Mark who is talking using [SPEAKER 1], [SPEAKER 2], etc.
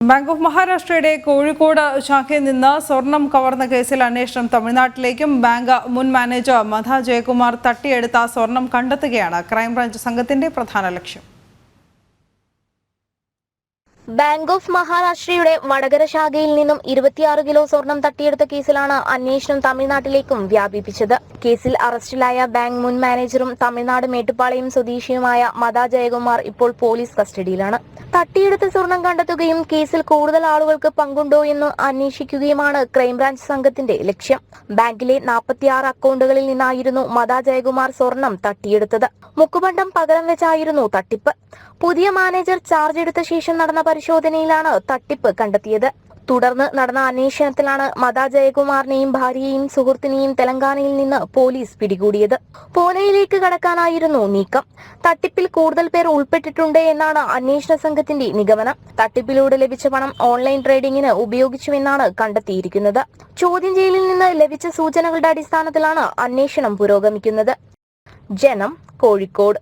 [SPEAKER 1] Bank of മഹാരാഷ്ട്രയുടെ Kozhikode ശാഖയിൽ നിന്ന് സ്വർണം കവർന്ന കേസിൽ അന്വേഷണം തമിഴ്നാട്ടിലേക്കും. ബാങ്ക് മുൻ മാനേജർ മധ ജയകുമാർ തട്ടിയെടുത്ത സ്വർണം കണ്ടെത്തുകയാണ് ക്രൈംബ്രാഞ്ച് സംഘത്തിന്റെ പ്രധാന ലക്ഷ്യം.
[SPEAKER 2] ബാങ്ക് ഓഫ് മഹാരാഷ്ട്രയുടെ വടകര ശാഖയിൽ നിന്നും 26 കിലോ സ്വർണം തട്ടിയെടുത്ത കേസിലാണ് അന്വേഷണം തമിഴ്നാട്ടിലേക്കും വ്യാപിപ്പിച്ചത്. കേസിൽ അറസ്റ്റിലായ ബാങ്ക് മുൻ മാനേജറും തമിഴ്നാട് മേട്ടുപ്പാളയം സ്വദേശിയുമായ മധ ജയകുമാർ ഇപ്പോൾ പോലീസ് കസ്റ്റഡിയിലാണ്. തട്ടിയെടുത്ത സ്വർണം കണ്ടെത്തുകയും കേസിൽ കൂടുതൽ ആളുകൾക്ക് പങ്കുണ്ടോ എന്ന് അന്വേഷിക്കുകയുമാണ് ക്രൈംബ്രാഞ്ച് സംഘത്തിന്റെ ലക്ഷ്യം. ബാങ്കിലെ 46 അക്കൗണ്ടുകളിൽ നിന്നായിരുന്നു മധ ജയകുമാർ സ്വർണം തട്ടിയെടുത്തത്. മുക്കുപണ്ടം പകരം വെച്ചായിരുന്നു തട്ടിപ്പ്. പുതിയ മാനേജർ ചാർജ് എടുത്ത ശേഷം നടന്ന പരിശോധനയിലാണ് തട്ടിപ്പ് കണ്ടെത്തിയത്. തുടർന്ന് നടന്ന അന്വേഷണത്തിലാണ് മധ ജയകുമാറിനെയും ഭാര്യയെയും സുഹൃത്തിനെയും തെലങ്കാനയിൽ നിന്ന് പോലീസ് പിടികൂടിയത്. പൂനെയിലേക്ക് കടക്കാനായിരുന്നു നീക്കം. തട്ടിപ്പിൽ കൂടുതൽ പേർ ഉൾപ്പെട്ടിട്ടുണ്ട് എന്നാണ് അന്വേഷണ സംഘത്തിന്റെ നിഗമനം. തട്ടിപ്പിലൂടെ ലഭിച്ച പണം ഓൺലൈൻ ട്രേഡിംഗിന് ഉപയോഗിച്ചുവെന്നാണ് കണ്ടെത്തിയിരിക്കുന്നത്. ചോദ്യം ചെയ്യലിൽ നിന്ന് ലഭിച്ച സൂചനകളുടെ അടിസ്ഥാനത്തിലാണ് അന്വേഷണം പുരോഗമിക്കുന്നത്. ജനം, കോഴിക്കോട്.